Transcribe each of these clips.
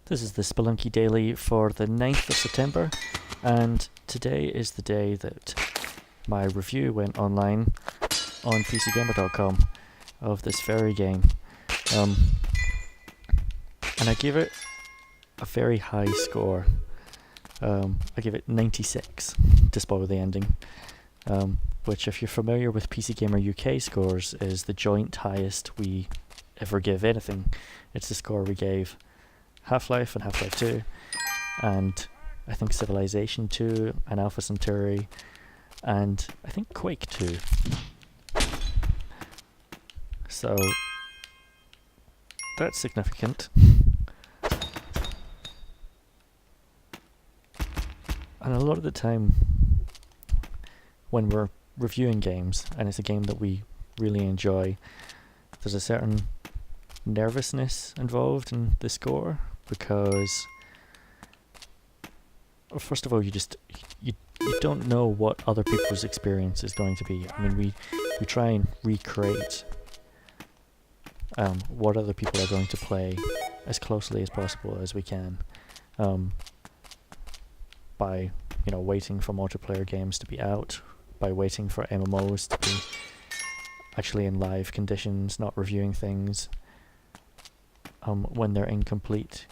This is the Spelunky Daily for the 9th of September, and today is the day that my review went online on PCGamer.com of this fairy game. And I gave it a very high score. I gave it 96, to spoil the ending, which, if you're familiar with PC Gamer UK scores, is the joint highest we ever give anything. It's the score we gave Half-Life and Half-Life 2, and I think Civilization 2, and Alpha Centauri, and I think Quake 2. So that's significant. And a lot of the time when we're reviewing games, and it's a game that we really enjoy, there's a certain nervousness involved in the score, because first of all, you don't know what other people's experience is going to be. I mean, we try and recreate what other people are going to play as closely as possible as we can, by waiting for multiplayer games to be out, by waiting for MMOs to be actually in live conditions, not reviewing things when they're incomplete.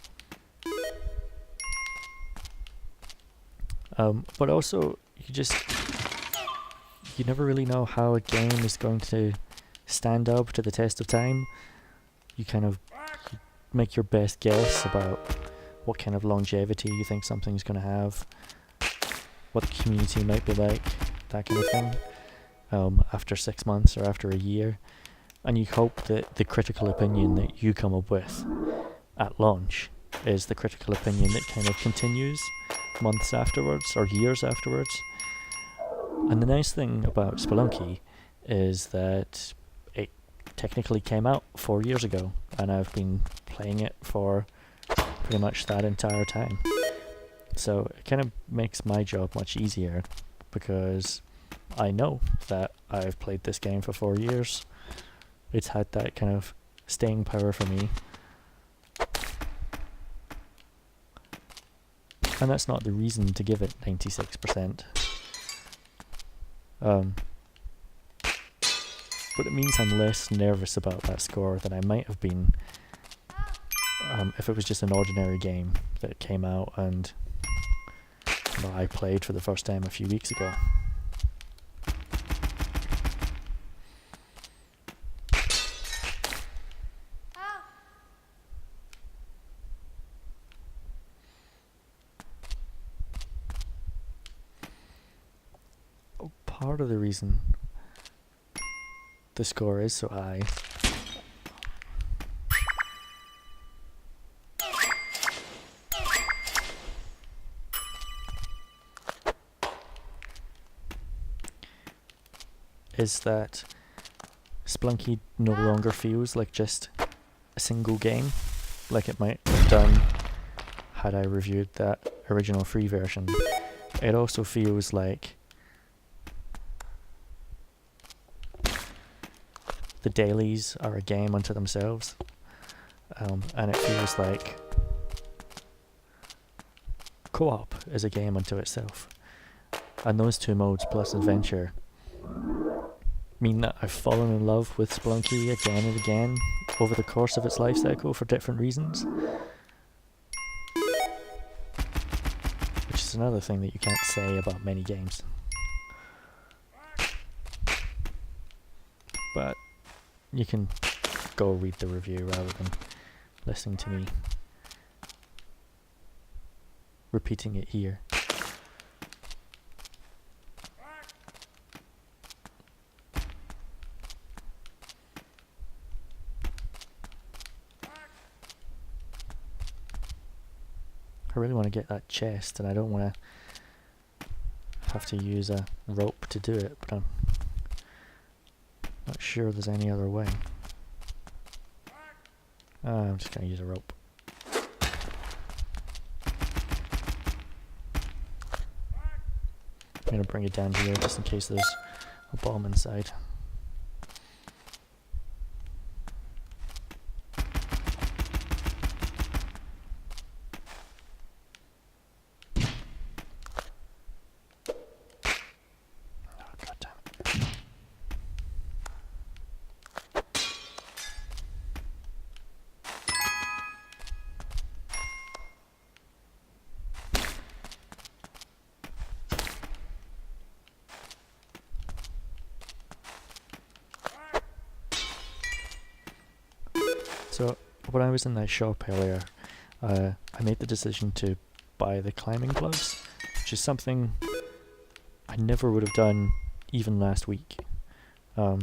But also, you never really know how a game is going to stand up to the test of time. You kind of make your best guess about what kind of longevity you think something's going to have, what the community might be like, that kind of thing, after 6 months or after a year. And you hope that the critical opinion that you come up with at launch is the critical opinion that kind of continues months afterwards or years afterwards. And the nice thing about Spelunky is that it technically came out 4 years ago, and I've been playing it for pretty much that entire time. So it kind of makes my job much easier, because I know that I've played this game for 4 years. It's had that kind of staying power for me. And that's not the reason to give it 96%. But it means I'm less nervous about that score than I might have been if it was just an ordinary game that came out and I played for the first time a few weeks ago. Part of the reason the score is so high is that Spelunky no longer feels like just a single game, like it might have done had I reviewed that original free version. It also feels like the dailies are a game unto themselves, and it feels like co-op is a game unto itself. And those two modes plus adventure mean that I've fallen in love with Spelunky again and again over the course of its life cycle for different reasons, which is another thing that you can't say about many games. But you can go read the review rather than listening to me repeating it here. I really want to get that chest, and I don't want to have to use a rope to do it, but I'm not sure there's any other way. I'm just going to use a rope. I'm going to bring it down here just in case there's a bomb inside. So when I was in that shop earlier, I made the decision to buy the climbing gloves, which is something I never would have done even last week. Because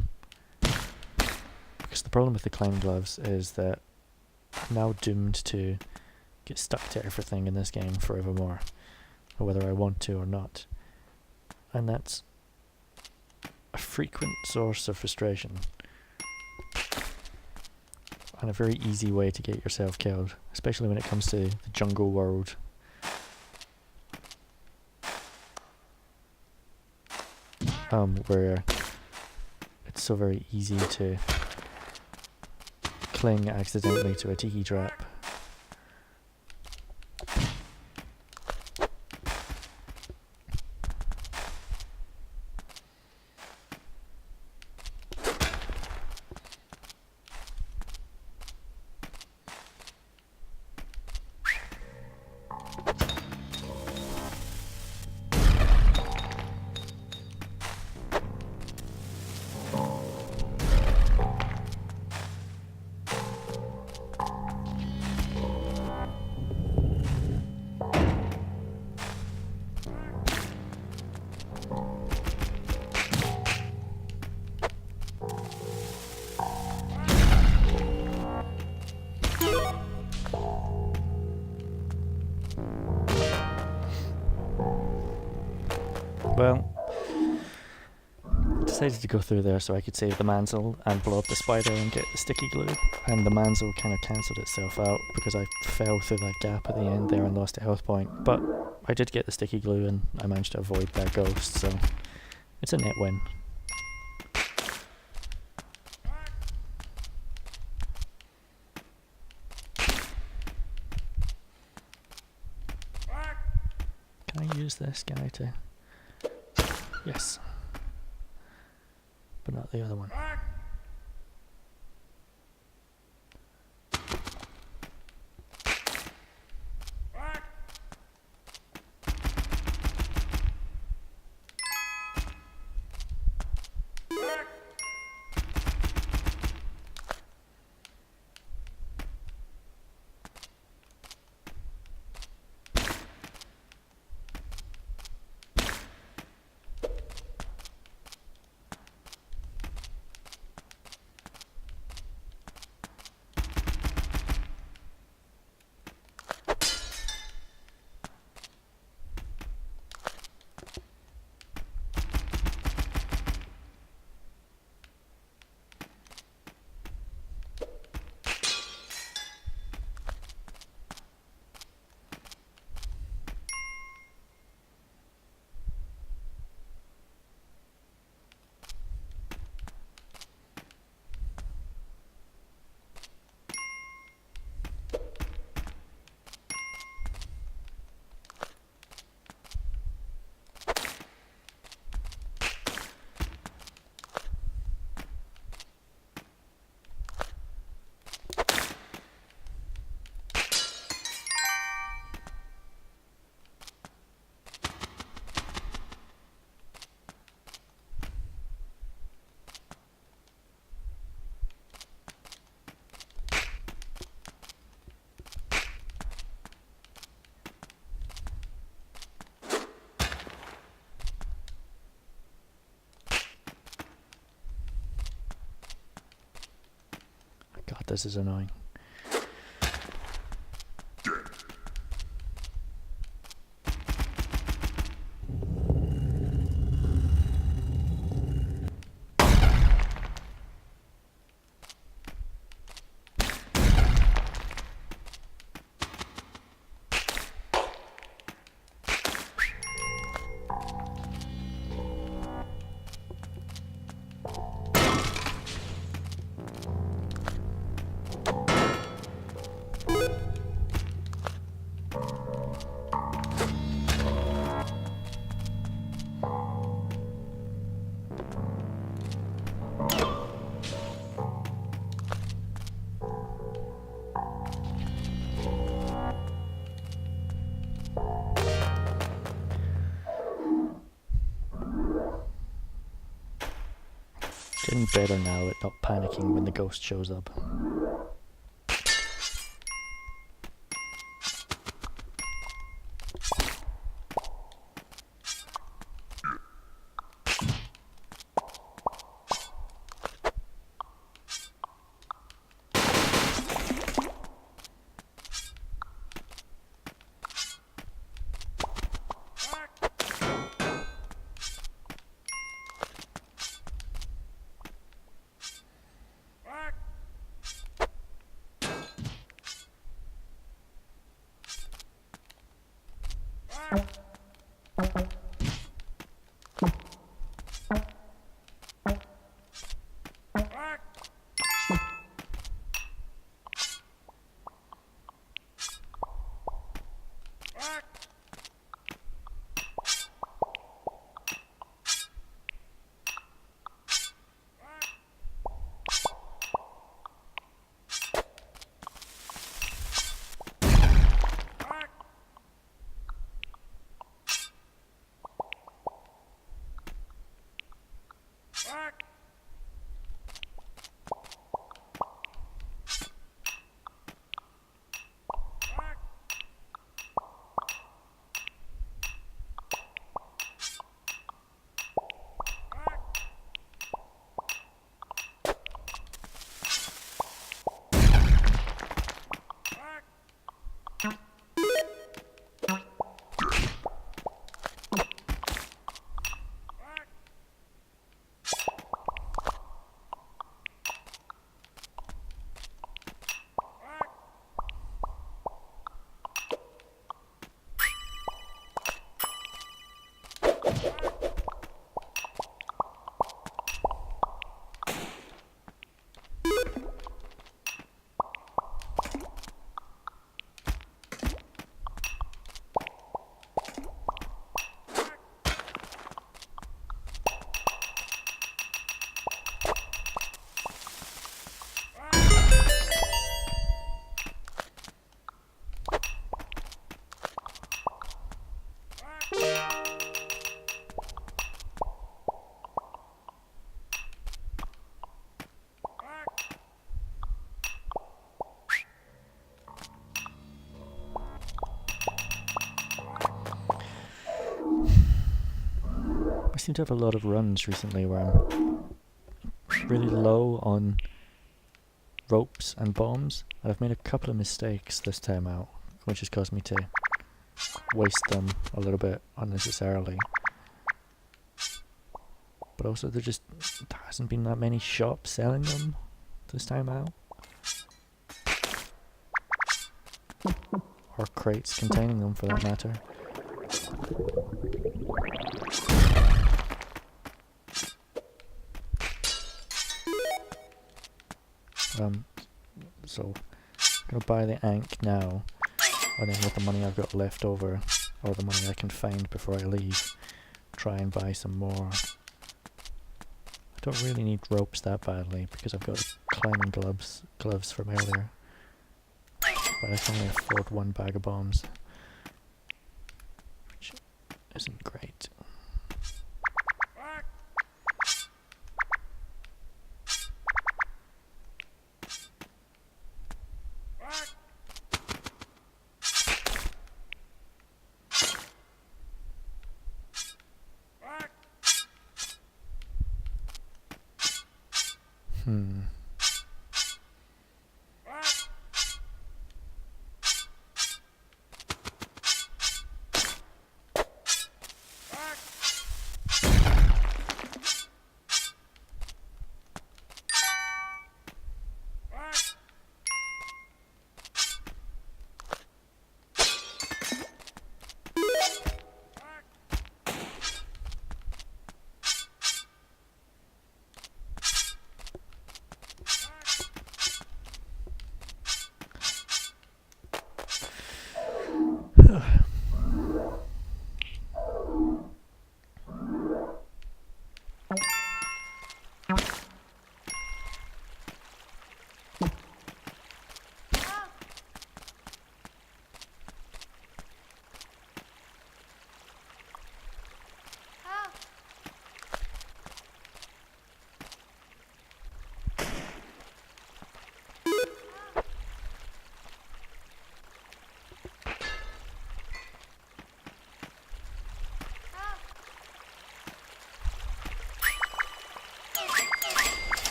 the problem with the climbing gloves is that I'm now doomed to get stuck to everything in this game forevermore, whether I want to or not. And that's a frequent source of frustration. And a very easy way to get yourself killed, especially when it comes to the jungle world. Where it's so very easy to cling accidentally to a tiki trap. Well, I decided to go through there so I could save the mantle and blow up the spider and get the sticky glue, and the mantle kind of cancelled itself out because I fell through that gap at the end there and lost a health point. But I did get the sticky glue and I managed to avoid that ghost, so it's a net win. Can I use this guy to... Yes. But not the other one. God, this is annoying. Getting better now at not panicking when the ghost shows up. I seem to have a lot of runs recently where I'm really low on ropes and bombs. I've made a couple of mistakes this time out, which has caused me to waste them a little bit unnecessarily. But also there hasn't been that many shops selling them this time out. Or crates containing them for that matter. So I'm gonna buy the Ankh now, and then with the money I've got left over, or the money I can find before I leave, try and buy some more. I don't really need ropes that badly because I've got climbing gloves from earlier, but I can only afford one bag of bombs, which isn't great.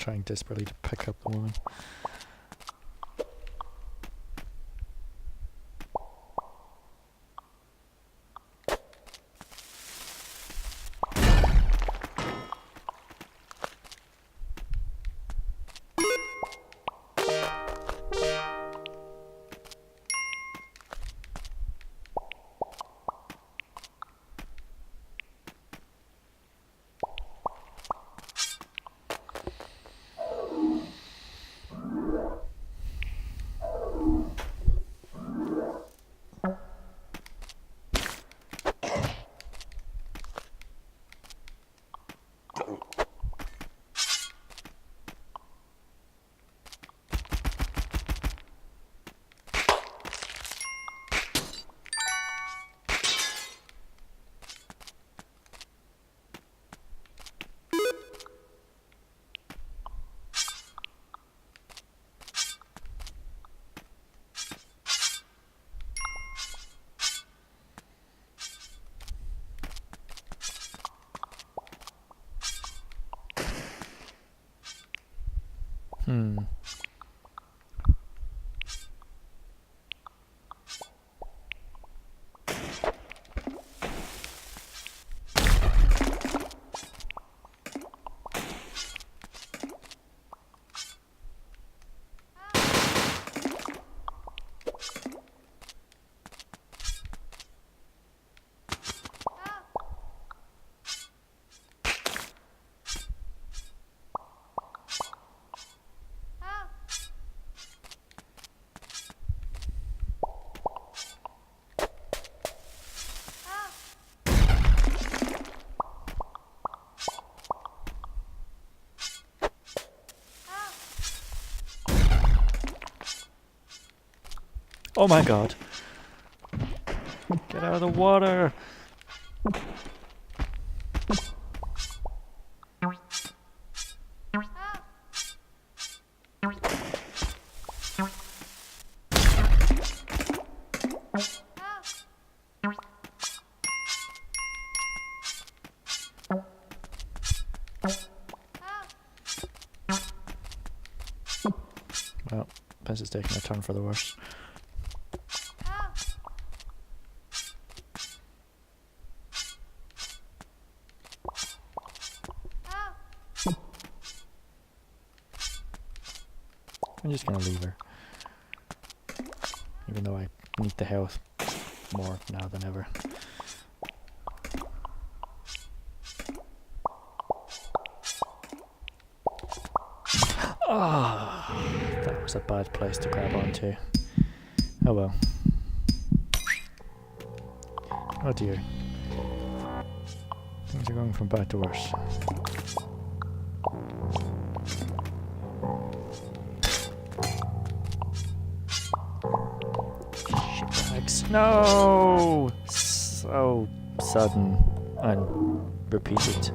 trying desperately to pick up the woman. Oh my god. Get out of the water. Well, this is taking a turn for the worse. I'm just gonna leave her. Even though I need the health more now than ever. Ah, that was a bad place to grab onto. Oh well. Oh dear. Things are going from bad to worse. Shitbags. No! So sudden and repeated.